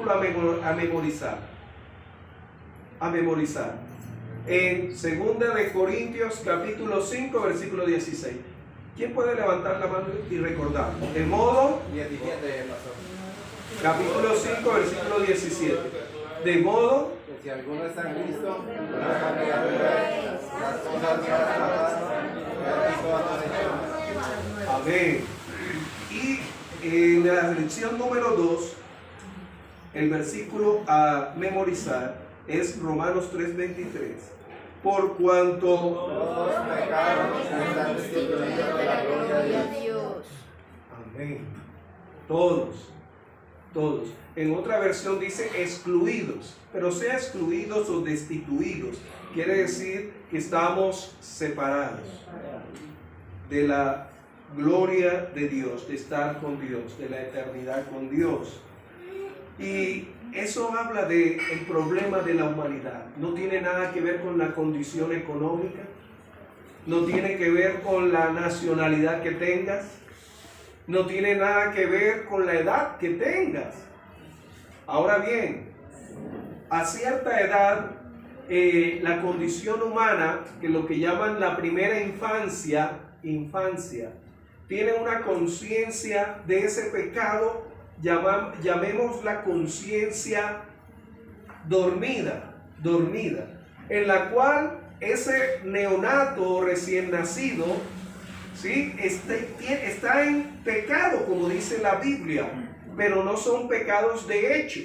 versículo a memorizar. A memorizar. En 2 de Corintios capítulo 5, versículo 16. ¿Quién puede levantar la mano y recordar? De modo, capítulo 5, versículo 17. De modo que si alguno está en Cristo, nueva criatura es, las cosas viejas pasaron, y aquí todas han hecho. amén. Y en la lección número 2, el versículo a memorizar es Romanos 3:23. Por cuanto Todos pecaron y están destituidos de la gloria de Dios. amén. Todos. En otra versión dice excluidos, pero sea excluidos o destituidos, quiere decir que estamos separados de la gloria de Dios, de estar con Dios, de la eternidad con Dios. Y eso habla del problema de la humanidad. No tiene nada que ver con la condición económica, no tiene que ver con la nacionalidad que tengas, no tiene nada que ver con la edad que tengas. Ahora bien, a cierta edad, la condición humana, que lo que llaman la primera infancia, tiene una conciencia de ese pecado, llamémosla conciencia dormida, en la cual ese neonato recién nacido, ¿sí?, está en pecado, como dice la Biblia, pero no son pecados de hecho,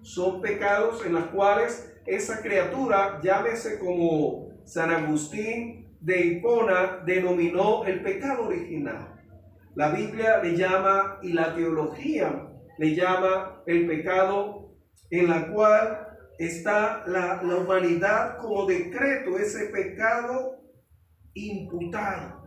son pecados en los cuales esa criatura, llámese como San Agustín de Hipona denominó el pecado original. La Biblia le llama, y la teología le llama, el pecado en la cual está la humanidad como decreto, ese pecado imputado.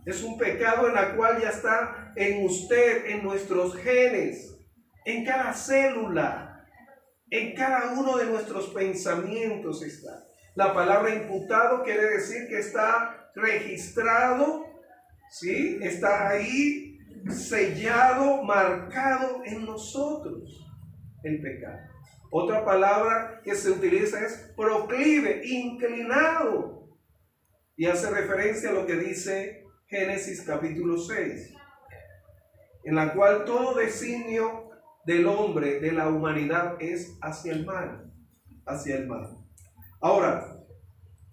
Es un pecado en la cual ya está en usted, en nuestros genes, en cada célula, en cada uno de nuestros pensamientos está. La palabra imputado quiere decir que está registrado, ¿sí? Está ahí sellado, marcado en nosotros el pecado. Otra palabra que se utiliza es proclive, inclinado, y hace referencia a lo que dice Génesis capítulo 6, en la cual todo designio del hombre, de la humanidad, es hacia el mal, Ahora,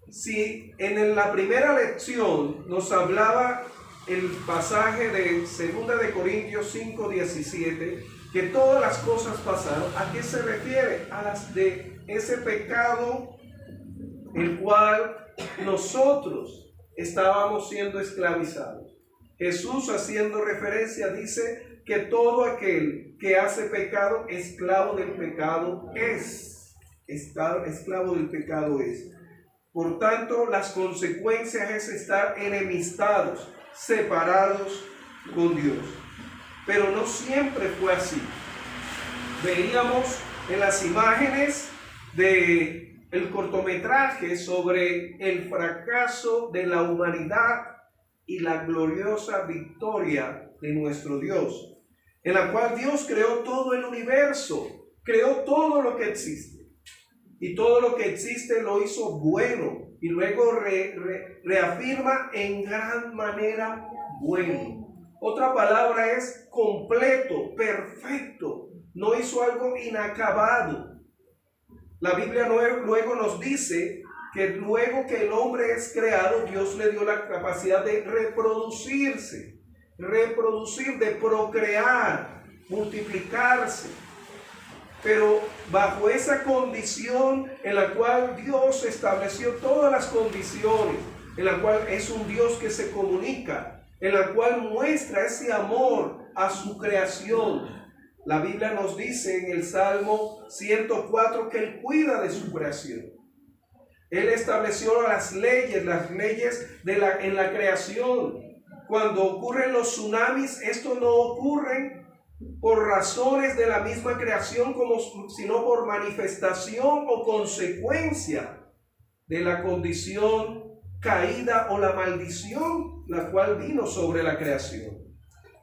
si en la primera lección nos hablaba el pasaje de 2 de Corintios 5:17, que todas las cosas pasaron, ¿a qué se refiere? A las de ese pecado el cual nosotros estábamos siendo esclavizados. Jesús, haciendo referencia, dice que todo aquel que hace pecado, esclavo del pecado es. Esclavo del pecado es. Por tanto, las consecuencias es estar enemistados, separados con Dios. Pero no siempre fue así. Veíamos en las imágenes del cortometraje sobre el fracaso de la humanidad y la gloriosa victoria de nuestro Dios, en la cual Dios creó todo el universo, creó todo lo que existe. Y todo lo que existe lo hizo bueno, y luego reafirma en gran manera bueno. Otra palabra es completo, perfecto. No hizo algo inacabado. La Biblia luego nos dice que luego que el hombre es creado, Dios le dio la capacidad de reproducirse, de procrear, multiplicarse. Pero bajo esa condición en la cual Dios estableció todas las condiciones, en la cual es un Dios que se comunica, en la cual muestra ese amor a su creación. La Biblia nos dice en el Salmo 104 que Él cuida de su creación. Él estableció las leyes en la creación. Cuando ocurren los tsunamis, esto no ocurre por razones de la misma creación, sino por manifestación o consecuencia de la condición caída o la maldición, la cual vino sobre la creación.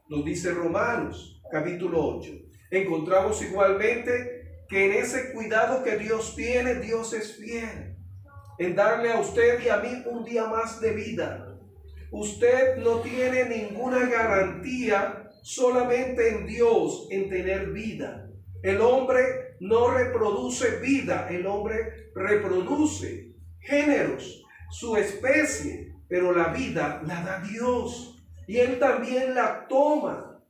Nos dice Romanos capítulo 8. Encontramos igualmente que en ese cuidado que Dios tiene, Dios es fiel en darle a usted y a mí un día más de vida. Usted no tiene ninguna garantía, solamente en Dios, en tener vida. El hombre no reproduce vida, el hombre reproduce géneros, su especie, pero la vida la da Dios. Y Él también la toma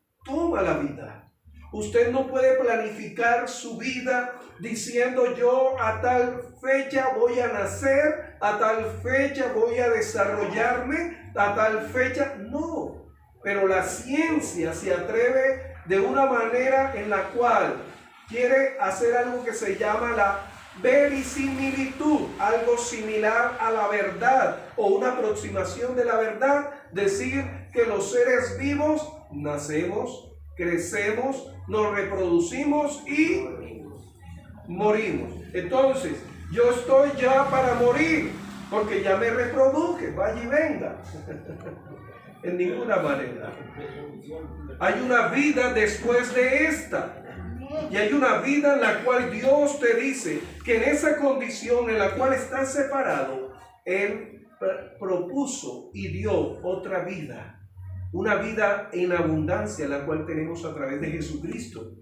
la vida. Usted no puede planificar su vida diciendo yo a tal fecha voy a nacer, a tal fecha voy a desarrollarme, a tal fecha. No, pero la ciencia se atreve de una manera en la cual quiere hacer algo que se llama la verisimilitud, algo similar a la verdad o una aproximación de la verdad, decir que los seres vivos nacemos, crecemos, nos reproducimos y morimos. Entonces, yo estoy ya para morir, porque ya me reproduje, vaya y venga. En ninguna manera. Hay una vida después de esta. Y hay una vida en la cual Dios te dice que en esa condición en la cual estás separado, Él propuso y dio otra vida. Una vida en abundancia, la cual tenemos a través de Jesucristo.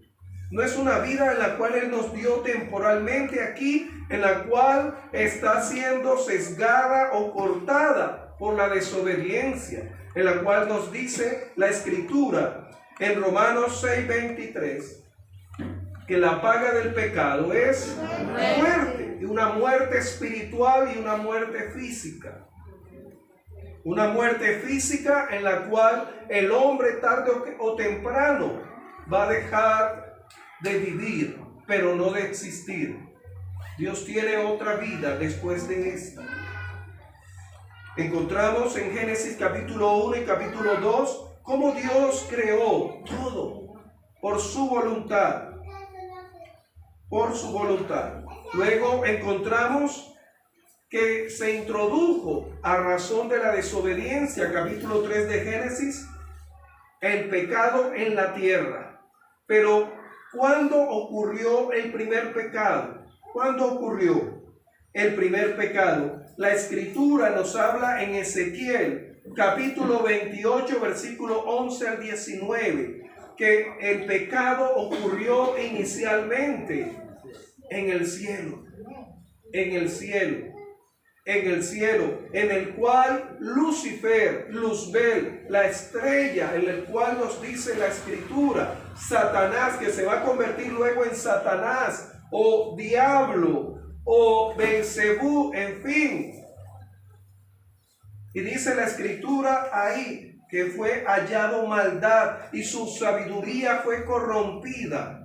No es una vida en la cual Él nos dio temporalmente aquí, en la cual está siendo sesgada o cortada por la desobediencia, en la cual nos dice la Escritura en Romanos 6:23, que la paga del pecado es muerte, y una muerte espiritual y una muerte física. Una muerte física en la cual el hombre tarde o temprano va a dejar de vivir, pero no de existir. Dios tiene otra vida después de esta. Encontramos en Génesis capítulo 1 y capítulo 2 cómo Dios creó todo por su voluntad. Por su voluntad. Luego encontramos que se introdujo a razón de la desobediencia, capítulo 3 de Génesis, el pecado en la tierra. Pero, ¿cuándo ocurrió el primer pecado? ¿Cuándo ocurrió el primer pecado? La Escritura nos habla en Ezequiel, capítulo 28, versículo 11 al 19, que el pecado ocurrió inicialmente en el cielo, en el cual Lucifer, Luzbel, la estrella, en el cual nos dice la Escritura, Satanás, que se va a convertir luego en Satanás, o diablo, o Belcebú, en fin. Y dice la Escritura ahí, que fue hallado maldad, y su sabiduría fue corrompida,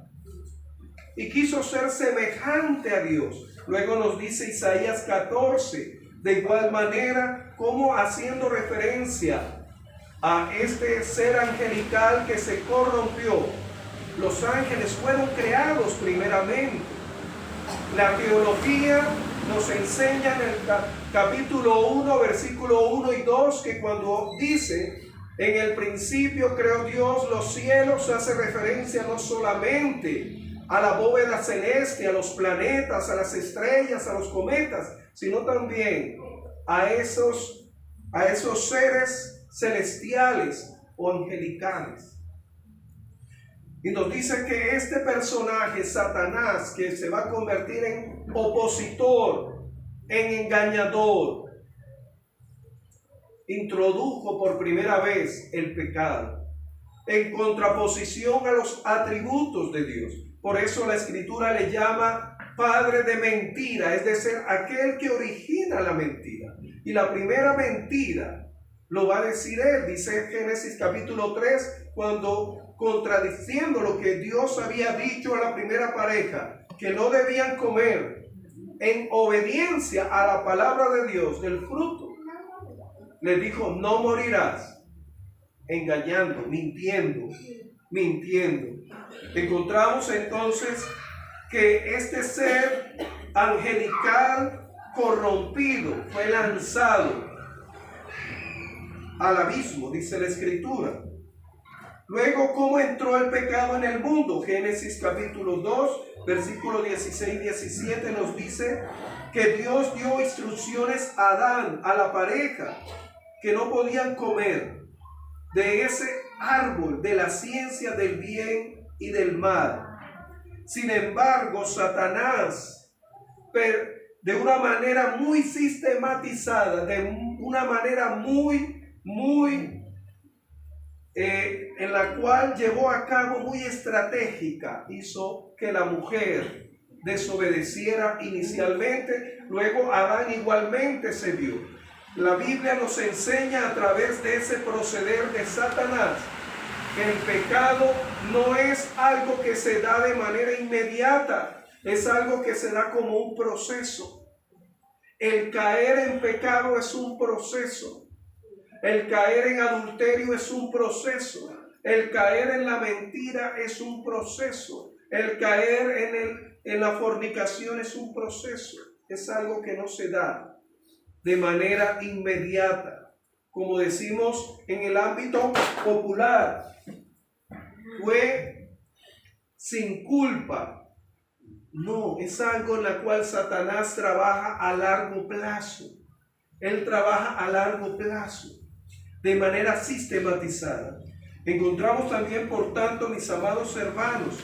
y quiso ser semejante a Dios. Luego nos dice Isaías 14, de igual manera, como haciendo referencia a este ser angelical que se corrompió. Los ángeles fueron creados primeramente. La teología nos enseña en el capítulo 1, versículo 1 y 2, que cuando dice, en el principio creó Dios los cielos, hace referencia no solamente a la bóveda celeste, a los planetas, a las estrellas, a los cometas, sino también a esos seres celestiales o angelicales. Y nos dice que este personaje, Satanás, que se va a convertir en opositor, en engañador, introdujo por primera vez el pecado en contraposición a los atributos de Dios. Por eso la Escritura le llama padre de mentira, es decir, aquel que origina la mentira. Y la primera mentira lo va a decir él, dice Génesis capítulo 3, cuando contradiciendo lo que Dios había dicho a la primera pareja, que no debían comer en obediencia a la palabra de Dios del fruto, le dijo, no morirás, engañando, mintiendo. Encontramos entonces que este ser angelical corrompido fue lanzado al abismo, dice la Escritura. Luego, ¿cómo entró el pecado en el mundo? Génesis capítulo 2, versículo 16-17 nos dice que Dios dio instrucciones a Adán, a la pareja, que no podían comer de ese árbol de la ciencia del bien y del mal. Sin embargo, Satanás, de una manera muy sistematizada, de una manera muy en la cual llevó a cabo muy estratégica, hizo que la mujer desobedeciera inicialmente, luego Adán igualmente se dio. La Biblia nos enseña a través de ese proceder de Satanás que el pecado no es algo que se da de manera inmediata, es algo que se da como un proceso. El caer en pecado es un proceso. El caer en adulterio es un proceso. El caer en la mentira es un proceso. El caer en la fornicación es un proceso. Es algo que no se da de manera inmediata. Como decimos en el ámbito popular, fue sin culpa. No, es algo en la cual Satanás trabaja a largo plazo. Él trabaja a largo plazo, de manera sistematizada. Encontramos también, por tanto, mis amados hermanos,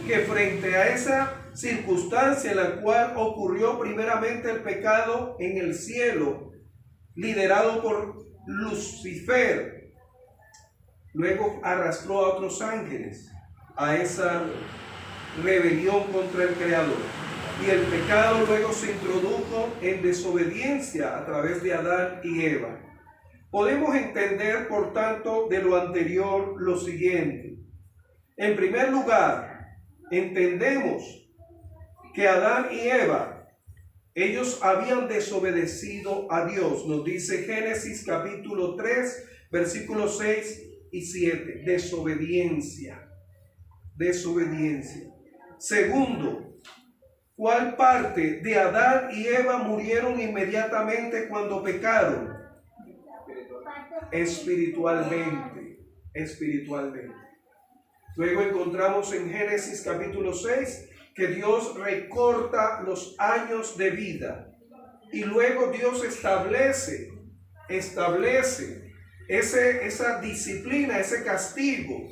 que frente a esa circunstancia en la cual ocurrió primeramente el pecado en el cielo, liderado por Lucifer, luego arrastró a otros ángeles a esa rebelión contra el Creador. Y el pecado luego se introdujo en desobediencia a través de Adán y Eva. Podemos entender, por tanto, de lo anterior lo siguiente. En primer lugar, entendemos que Adán y Eva, ellos habían desobedecido a Dios. Nos dice Génesis capítulo 3, versículos 6 y 7. Desobediencia. Desobediencia. Segundo, ¿cuál parte de Adán y Eva murieron inmediatamente cuando pecaron? Espiritualmente. Luego encontramos en Génesis capítulo 6 que Dios recorta los años de vida. Y luego Dios establece esa disciplina, ese castigo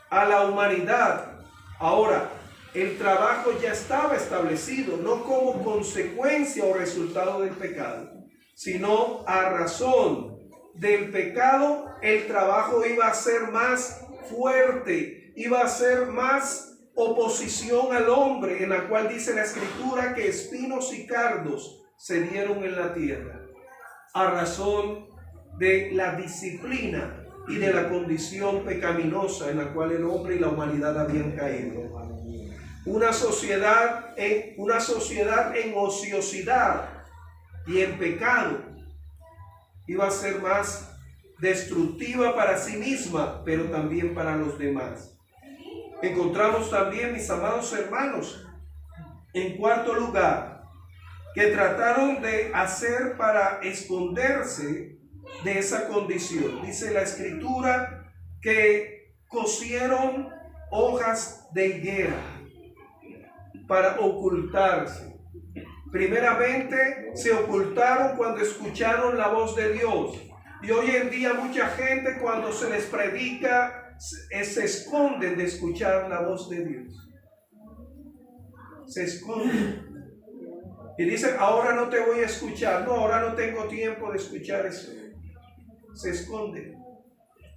a la humanidad. Ahora, el trabajo ya estaba establecido, no como consecuencia o resultado del pecado, sino a razón del pecado. El trabajo iba a ser más fuerte, iba a ser más oposición al hombre, en la cual dice la Escritura que espinos y cardos se dieron en la tierra, a razón de la disciplina y de la condición pecaminosa en la cual el hombre y la humanidad habían caído. Una sociedad en ociosidad y en pecado iba a ser más destructiva para sí misma, pero también para los demás. Encontramos también, mis amados hermanos, en cuarto lugar, que trataron de hacer para esconderse de esa condición. Dice la Escritura que cosieron hojas de higuera para ocultarse. Primeramente se ocultaron cuando escucharon la voz de Dios. Y hoy en día mucha gente, cuando se les predica, se esconden de escuchar la voz de Dios. Se esconden. Y dicen, ahora no te voy a escuchar. No, ahora no tengo tiempo de escuchar eso. Se esconden.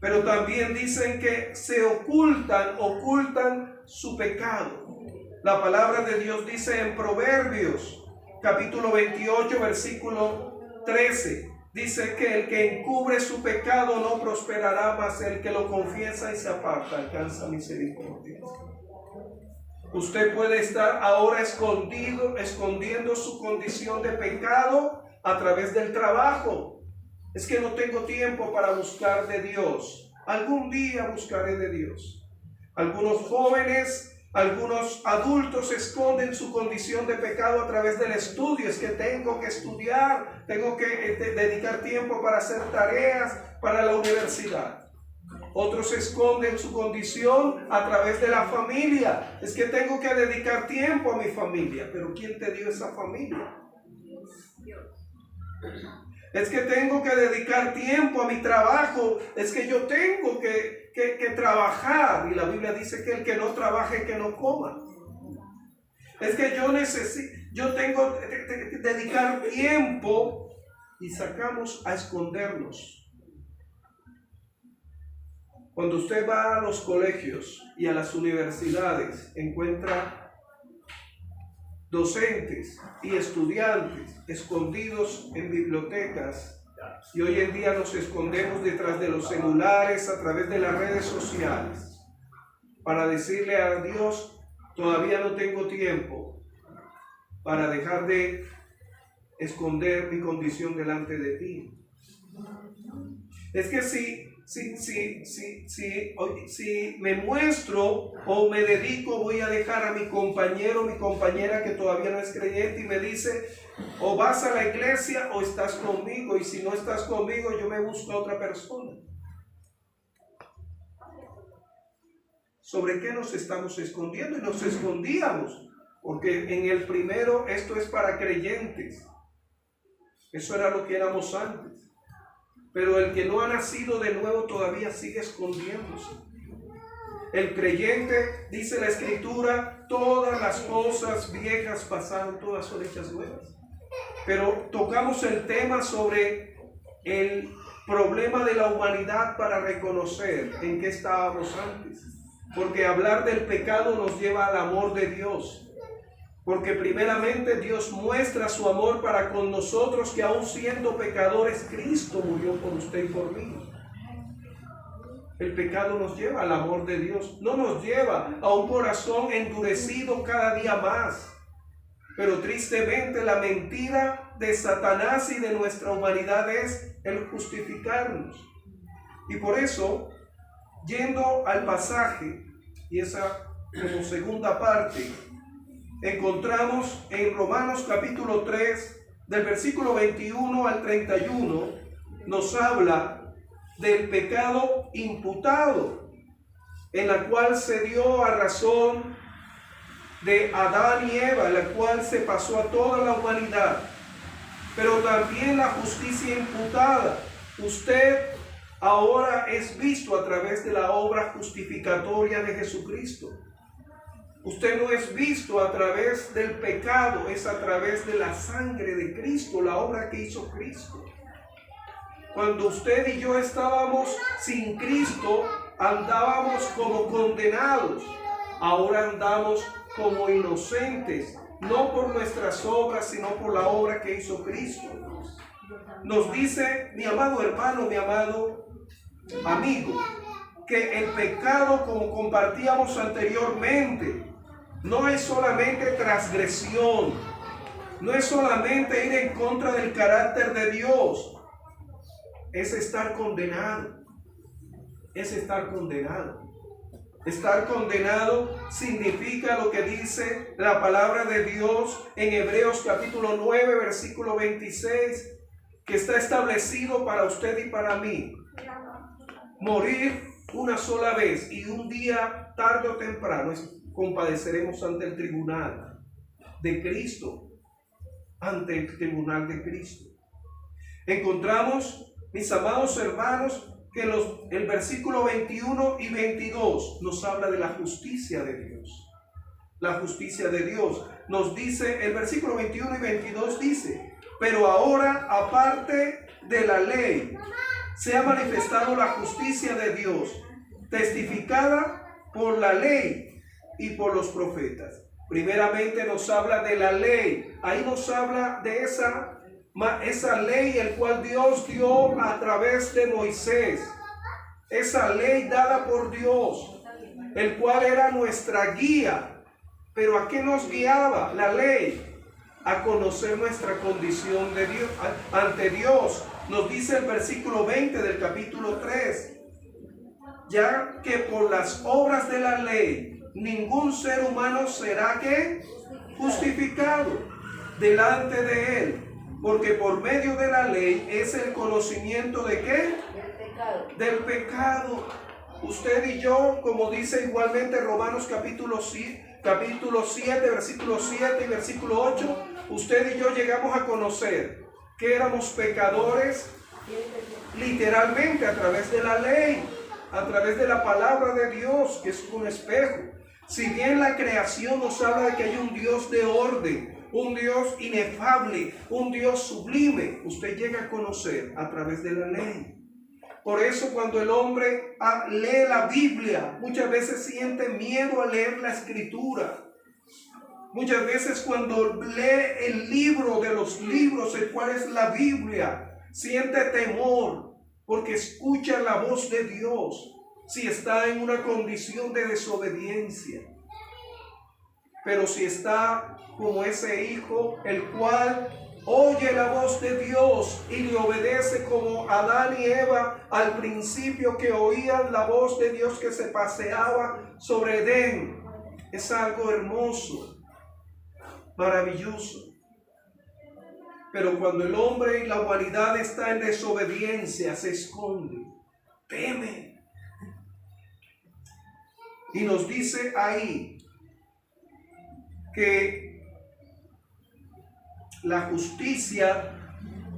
Pero también dicen que se ocultan su pecado. La palabra de Dios dice en Proverbios, capítulo 28, versículo 13. Dice que el que encubre su pecado no prosperará, mas el que lo confiesa y se aparta alcanza misericordia. Usted puede estar ahora escondiendo su condición de pecado a través del trabajo. Es que no tengo tiempo para buscar de Dios. Algún día buscaré de Dios. Algunos jóvenes, algunos adultos esconden su condición de pecado a través del estudio. Es que tengo que estudiar, tengo que dedicar tiempo para hacer tareas para la universidad. Otros esconden su condición a través de la familia. Es que tengo que dedicar tiempo a mi familia. Pero ¿quién te dio esa familia? Es que tengo que dedicar tiempo a mi trabajo. Es que yo tengo que trabajar. Y la Biblia dice que el que no trabaje, que no coma. Es que yo tengo que dedicar tiempo y sacamos a escondernos. Cuando usted va a los colegios y a las universidades, encuentra docentes y estudiantes escondidos en bibliotecas, y hoy en día nos escondemos detrás de los celulares, a través de las redes sociales, para decirle a Dios: todavía no tengo tiempo para dejar de esconder mi condición delante de ti. Es que si me muestro o me dedico, voy a dejar a mi compañero, mi compañera que todavía no es creyente, y me dice: o vas a la iglesia o estás conmigo, y si no estás conmigo, yo me busco a otra persona. ¿Sobre qué nos estamos escondiendo? Y nos escondíamos, porque en el primero esto es para creyentes. Eso era lo que éramos antes. Pero el que no ha nacido de nuevo todavía sigue escondiéndose. El creyente, dice la Escritura, todas las cosas viejas pasaron, todas son hechas nuevas. Pero tocamos el tema sobre el problema de la humanidad para reconocer en qué estábamos antes. Porque hablar del pecado nos lleva al amor de Dios. Porque primeramente Dios muestra su amor para con nosotros, que aún siendo pecadores, Cristo murió por usted y por mí. El pecado nos lleva al amor de Dios, no nos lleva a un corazón endurecido cada día más. Pero tristemente la mentira de Satanás y de nuestra humanidad es el justificarnos. Y por eso, yendo al pasaje, y esa como segunda parte, encontramos en Romanos capítulo 3, del versículo 21 al 31, nos habla del pecado imputado, en la cual se dio a razón de Adán y Eva, en la cual se pasó a toda la humanidad. Pero también la justicia imputada. Usted ahora es visto a través de la obra justificatoria de Jesucristo. Usted no es visto a través del pecado, es a través de la sangre de Cristo, la obra que hizo Cristo. Cuando usted y yo estábamos sin Cristo, andábamos como condenados. Ahora andamos como inocentes, no por nuestras obras, sino por la obra que hizo Cristo. Nos dice, mi amado hermano, mi amado amigo, que el pecado, como compartíamos anteriormente, no es solamente transgresión, no es solamente ir en contra del carácter de Dios, es estar condenado, es estar condenado. Estar condenado significa lo que dice la palabra de Dios en Hebreos capítulo 9, versículo 26, que está establecido para usted y para mí. Morir una sola vez, y un día, tarde o temprano, compadeceremos ante el tribunal de Cristo, ante el tribunal de Cristo. Encontramos, mis amados hermanos, que el versículo 21 y 22 nos habla de la justicia de Dios. La justicia de Dios nos dice, el versículo 21 y 22 dice: pero ahora, aparte de la ley, se ha manifestado la justicia de Dios, testificada por la ley y por los profetas. Primeramente nos habla de la ley. Ahí nos habla de esa ley el cual Dios dio a través de Moisés. Esa ley dada por Dios, el cual era nuestra guía. Pero ¿a qué nos guiaba la ley? A conocer nuestra condición de Dios, ante Dios. Nos dice el versículo 20 del capítulo 3. Ya que por las obras de la ley ningún ser humano será ¿qué? Justificado delante de él, porque por medio de la ley es el conocimiento de ¿qué? Del pecado. usted y yo, como dice igualmente Romanos capítulo 7, versículo 7 y versículo 8, usted y yo llegamos a conocer que éramos pecadores literalmente a través de la ley, a través de la palabra de Dios, que es un espejo. Si bien la creación nos habla de que hay un Dios de orden, un Dios inefable, un Dios sublime, usted llega a conocer a través de la ley. Por eso cuando el hombre lee la Biblia, muchas veces siente miedo a leer la Escritura. Muchas veces cuando lee el libro de los libros, el cual es la Biblia, siente temor porque escucha la voz de Dios si está en una condición de desobediencia. Pero si está como ese hijo, el cual oye la voz de Dios y le obedece como Adán y Eva al principio, que oían la voz de Dios que se paseaba sobre Edén, es algo hermoso, maravilloso. Pero cuando el hombre y la humanidad está en desobediencia, se esconde, teme. Y nos dice ahí que la justicia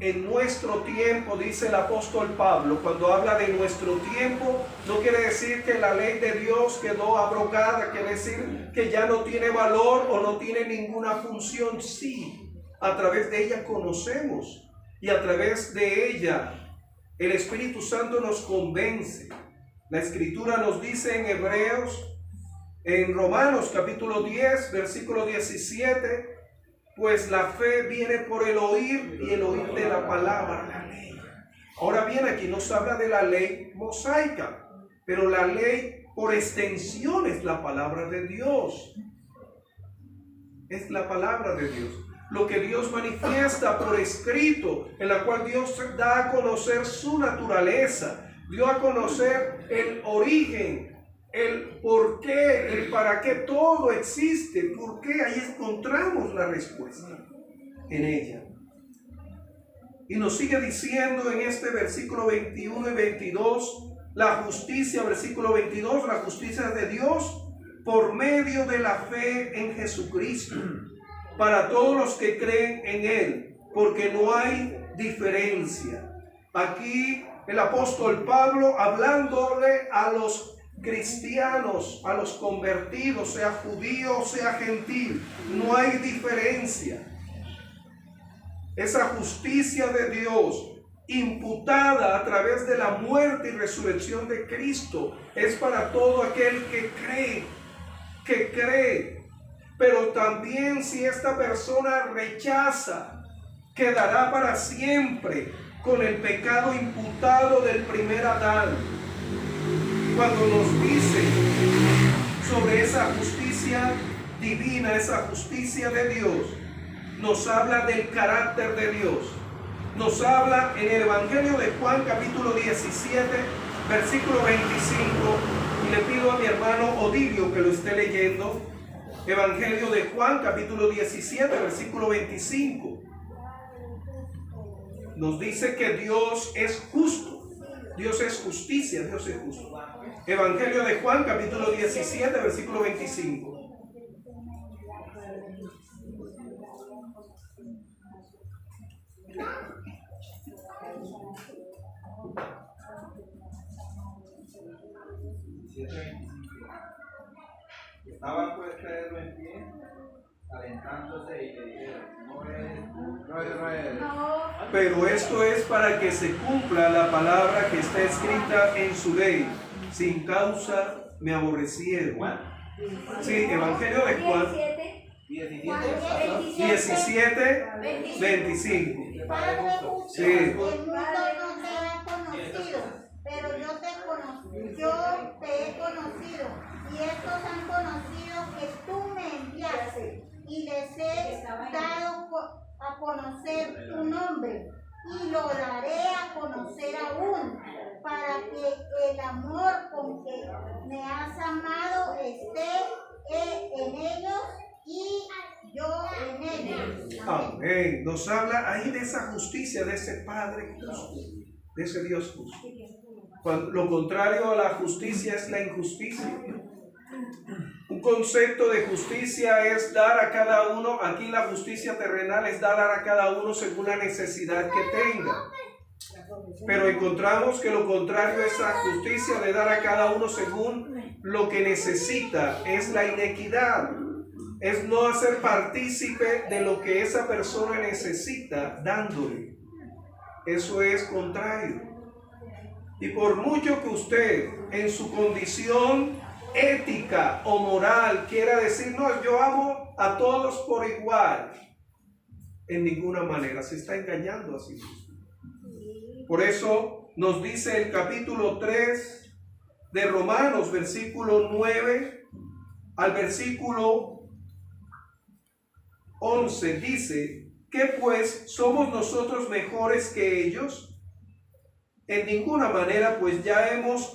en nuestro tiempo, dice el apóstol Pablo, cuando habla de nuestro tiempo, no quiere decir que la ley de Dios quedó abrogada, quiere decir que ya no tiene valor o no tiene ninguna función. Sí, a través de ella conocemos y a través de ella el Espíritu Santo nos convence. La Escritura nos dice en Hebreos, en Romanos capítulo 10, versículo 17, pues la fe viene por el oír y el oír de la palabra, la ley. Ahora bien, aquí nos habla de la ley mosaica, pero la ley por extensión es la palabra de Dios. Es la palabra de Dios. Lo que Dios manifiesta por escrito, en la cual Dios da a conocer su naturaleza, dio a conocer el origen, el por qué, el para qué todo existe, por qué, ahí encontramos la respuesta en ella. Y nos sigue diciendo en este versículo 21 y 22, la justicia, versículo 22, la justicia de Dios por medio de la fe en Jesucristo, para todos los que creen en Él, porque no hay diferencia. Aquí el apóstol Pablo hablándole a los cristianos, a los convertidos, sea judío o sea gentil, no hay diferencia. Esa justicia de Dios imputada a través de la muerte y resurrección de Cristo es para todo aquel que cree. Pero también si esta persona rechaza, quedará para siempre con el pecado imputado del primer Adán. Cuando nos dice sobre esa justicia divina, esa justicia de Dios, nos habla del carácter de Dios. Nos habla en el Evangelio de Juan capítulo 17, versículo 25, y le pido a mi hermano Odilio que lo esté leyendo. Evangelio de Juan capítulo 17, versículo 25. Nos dice que Dios es justo. Dios es justicia, Dios es justo. Evangelio de Juan capítulo 17, versículo 25. Estaba pues Pedro en pie, alentándose y le dijeron, no eres. Pero esto es para que se cumpla la palabra que está escrita en su ley. Sin causa me aborrecieron. Sí, Evangelio de Juan 17, 25. Padre justo, Sí. el mundo no te ha conocido, pero yo te he conocido, y estos han conocido que tú me enviaste, y les he dado a conocer tu nombre, y lo daré a conocer aún, para que el amor con que me has amado esté en ellos y yo en ellos. Amén. Nos habla ahí de esa justicia, de ese Padre justo, de ese Dios justo. Lo contrario a la justicia es la injusticia. Un concepto de justicia es dar a cada uno, aquí la justicia terrenal es dar a cada uno según la necesidad que tenga. Pero encontramos que lo contrario a esa justicia de dar a cada uno según lo que necesita es la inequidad. Es no hacer partícipe de lo que esa persona necesita dándole. Eso es contrario. Y por mucho que usted en su condición ética o moral quiera decir, no, yo amo a todos por igual, en ninguna manera se está engañando a sí mismo. Por eso nos dice el capítulo 3 de Romanos, versículo 9 al versículo 11, dice, ¿qué pues somos nosotros mejores que ellos? En ninguna manera, pues ya hemos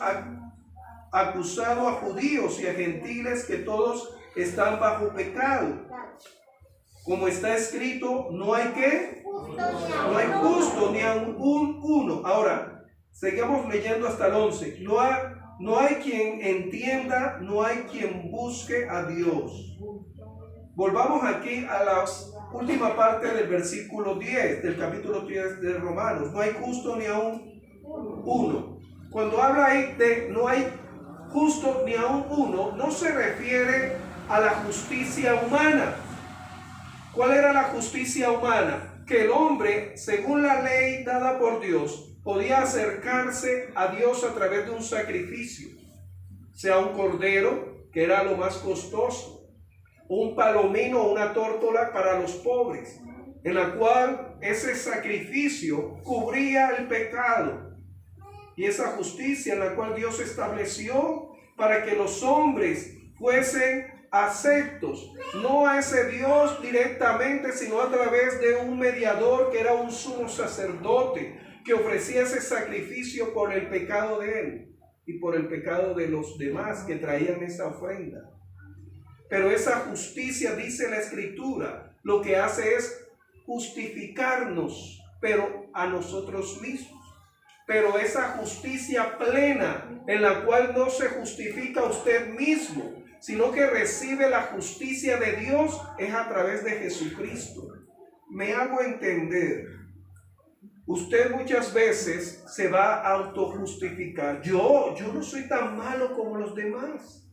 acusado a judíos y a gentiles que todos están bajo pecado. Como está escrito, no hay ¿qué? No hay justo ni aun uno. Ahora, seguimos leyendo hasta el 11. No hay quien entienda, no hay quien busque a Dios. Volvamos aquí a la última parte del versículo 10, del capítulo 10 de Romanos. No hay justo ni aun uno. Cuando habla ahí de no hay justo ni aun uno, no se refiere a la justicia humana. ¿Cuál era la justicia humana? Que el hombre, según la ley dada por Dios, podía acercarse a Dios a través de un sacrificio, sea un cordero, que era lo más costoso, un palomino o una tórtola para los pobres, en la cual ese sacrificio cubría el pecado. Y esa justicia en la cual Dios estableció para que los hombres fuesen aceptos, no a ese Dios directamente, sino a través de un mediador que era un sumo sacerdote, que ofrecía ese sacrificio por el pecado de él y por el pecado de los demás que traían esa ofrenda. Pero esa justicia, dice la Escritura, lo que hace es justificarnos, pero a nosotros mismos. Pero esa justicia plena, en la cual no se justifica usted mismo, sino que recibe la justicia de Dios, es a través de Jesucristo. Me hago entender. Usted muchas veces se va a autojustificar. Yo no soy tan malo como los demás.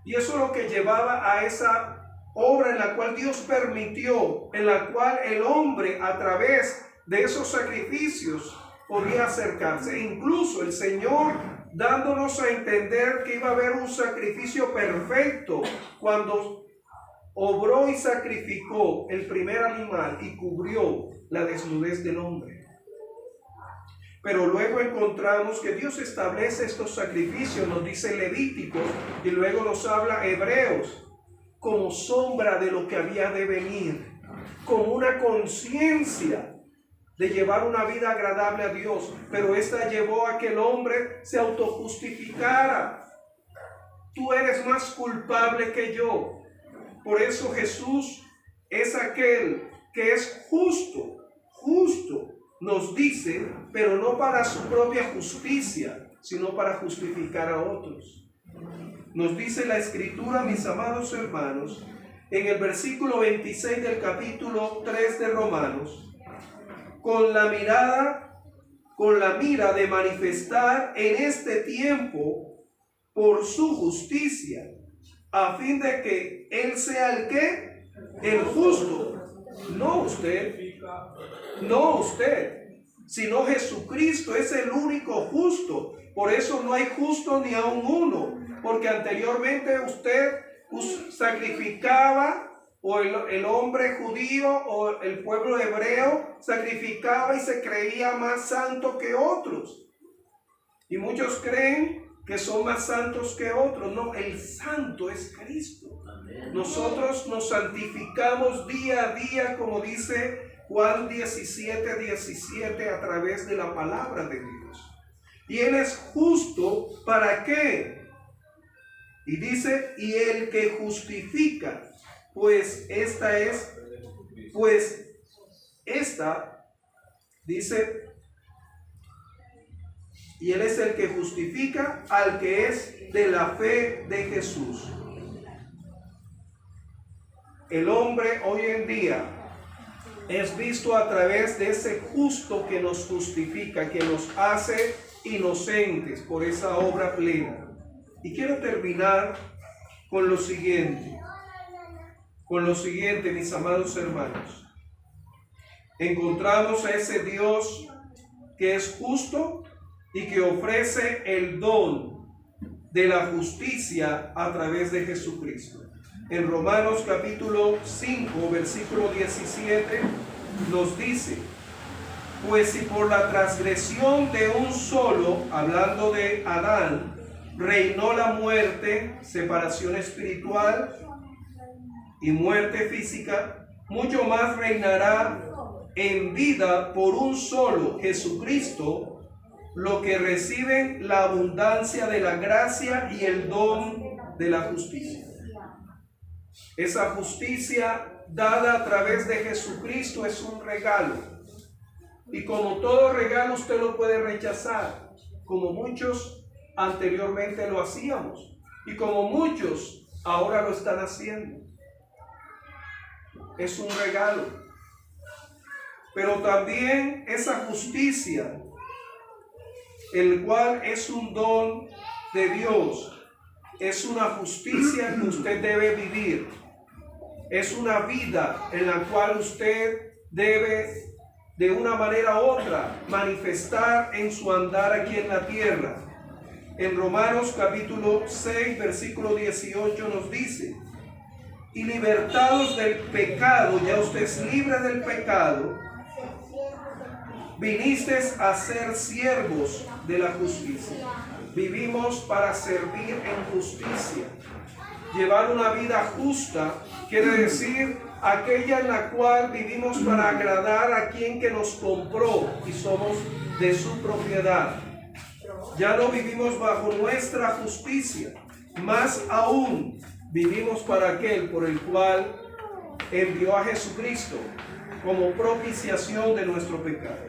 Y eso es lo que llevaba a esa obra en la cual Dios permitió, en la cual el hombre a través de esos sacrificios podía acercarse. Incluso el Señor dándonos a entender que iba a haber un sacrificio perfecto cuando obró y sacrificó el primer animal y cubrió la desnudez del hombre. Pero luego encontramos que Dios establece estos sacrificios, nos dice Levíticos, y luego nos habla Hebreos, como sombra de lo que había de venir, como una conciencia de llevar una vida agradable a Dios. Pero esta llevó a que el hombre se autojustificara. Tú eres más culpable que yo. Por eso Jesús es aquel que es justo, nos dice, pero no para su propia justicia, sino para justificar a otros. Nos dice la Escritura, mis amados hermanos, en el versículo 26 del capítulo 3 de Romanos, con la mira de manifestar en este tiempo por su justicia, a fin de que Él sea el ¿qué? El justo. No usted, sino Jesucristo es el único justo. Por eso no hay justo ni aun uno, porque anteriormente usted sacrificaba, o el hombre judío o el pueblo hebreo sacrificaba y se creía más santo que otros. Y muchos creen que son más santos que otros. No, el santo es Cristo. Nosotros nos santificamos día a día, como dice Juan 17:17, a través de la palabra de Dios. Y Él es justo, ¿para qué? Y dice, y el que justifica, dice, y Él es el que justifica al que es de la fe de Jesús. El hombre hoy en día es visto a través de ese justo que nos justifica, que nos hace inocentes por esa obra plena. Y quiero terminar con lo siguiente, mis amados hermanos. Encontramos a ese Dios que es justo y que ofrece el don de la justicia a través de Jesucristo. En Romanos capítulo 5, versículo 17, nos dice: pues si por la transgresión de un solo, hablando de Adán, reinó la muerte, separación espiritual y muerte física, mucho más reinará en vida por un solo, Jesucristo, lo que reciben la abundancia de la gracia y el don de la justicia. Esa justicia dada a través de Jesucristo es un regalo. Y como todo regalo usted lo puede rechazar, como muchos anteriormente lo hacíamos y como muchos ahora lo están haciendo. Es un regalo. Pero también esa justicia, el cual es un don de Dios, es una justicia que usted debe vivir. Es una vida en la cual usted debe de una manera u otra manifestar en su andar aquí en la tierra. En Romanos capítulo 6, versículo 18 nos dice: y libertados del pecado, ya usted es libre del pecado, viniste a ser siervos de la justicia. Vivimos para servir en justicia. Llevar una vida justa quiere decir aquella en la cual vivimos para agradar a quien que nos compró y somos de su propiedad. Ya no vivimos bajo nuestra justicia, más aún vivimos para aquel por el cual envió a Jesucristo como propiciación de nuestro pecado.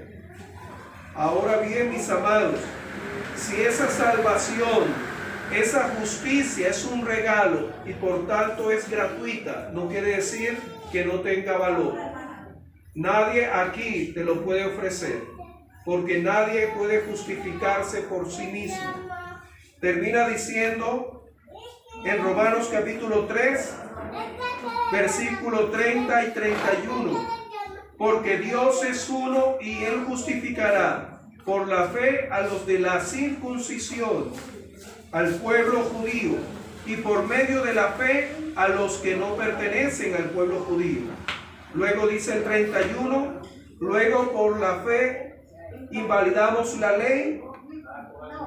Ahora bien, mis amados, si esa salvación, esa justicia es un regalo y por tanto es gratuita, no quiere decir que no tenga valor. Nadie aquí te lo puede ofrecer, porque nadie puede justificarse por sí mismo. Termina diciendo en Romanos capítulo 3, versículo 30 y 31, porque Dios es uno y Él justificará por la fe a los de la circuncisión, al pueblo judío, y por medio de la fe a los que no pertenecen al pueblo judío. Luego dice el 31, luego por la fe invalidamos la ley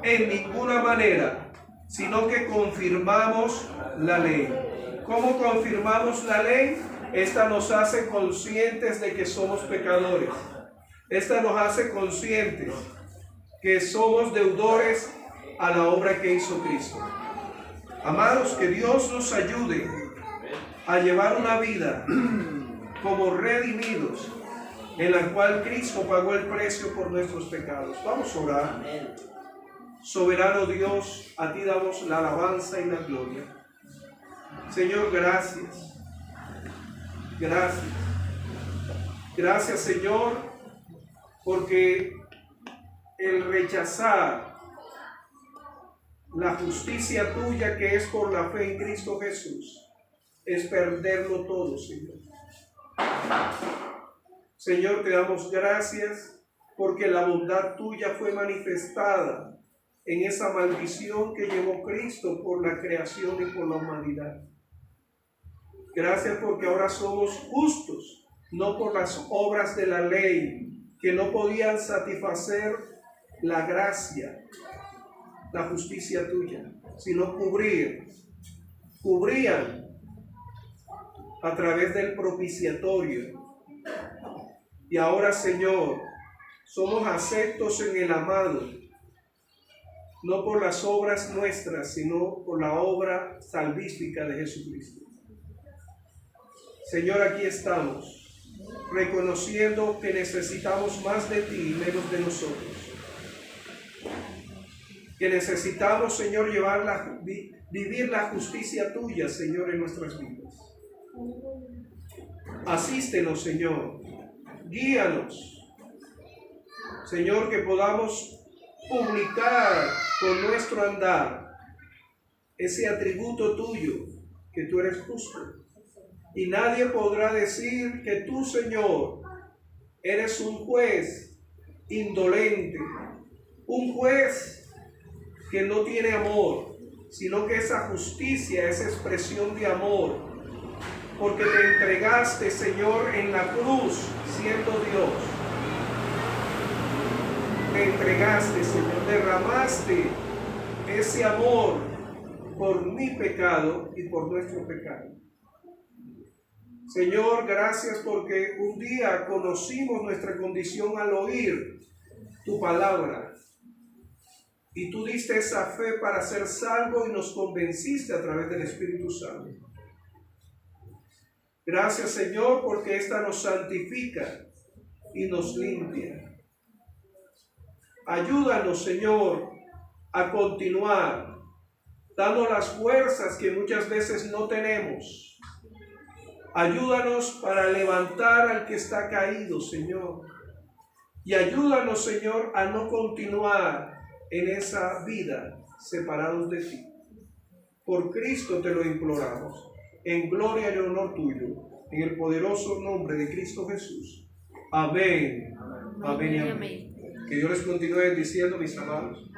en ninguna manera, sino que confirmamos la ley. ¿Cómo confirmamos la ley? Esta nos hace conscientes de que somos pecadores. Esta nos hace conscientes que somos deudores a la obra que hizo Cristo. Amados, que Dios nos ayude a llevar una vida como redimidos, en la cual Cristo pagó el precio por nuestros pecados. Vamos a orar. Soberano Dios, a ti damos la alabanza y la gloria. Señor, gracias. Gracias. Gracias, Señor, porque el rechazar la justicia tuya que es por la fe en Cristo Jesús es perderlo todo, Señor. Señor, te damos gracias porque la bondad tuya fue manifestada en esa maldición que llevó Cristo por la creación y por la humanidad. Gracias porque ahora somos justos, no por las obras de la ley que no podían satisfacer la gracia, la justicia tuya, sino cubrían a través del propiciatorio. Y ahora, Señor, somos aceptos en el amado, no por las obras nuestras, sino por la obra salvífica de Jesucristo. Señor, aquí estamos, reconociendo que necesitamos más de ti y menos de nosotros. que necesitamos, Señor, vivir la justicia tuya, Señor, en nuestras vidas. Asístenos, Señor. Guíanos. Señor, que podamos publicar con nuestro andar ese atributo tuyo, que tú eres justo. Y nadie podrá decir que tú, Señor, eres un juez indolente, un juez que no tiene amor, sino que esa justicia es expresión de amor, porque te entregaste, Señor, en la cruz siendo Dios. Te entregaste, Señor, derramaste ese amor por mi pecado y por nuestro pecado. Señor, gracias porque un día conocimos nuestra condición al oír tu palabra. Y tú diste esa fe para ser salvo y nos convenciste a través del Espíritu Santo. Gracias, Señor, porque esta nos santifica y nos limpia. Ayúdanos, Señor, a continuar dando las fuerzas que muchas veces no tenemos. Ayúdanos para levantar al que está caído, Señor. Y ayúdanos, Señor, a no continuar en esa vida separados de ti. Por Cristo te lo imploramos, en gloria y honor tuyo, en el poderoso nombre de Cristo Jesús. Amén. Amén y amén. Que Dios les continúe diciendo, mis amados.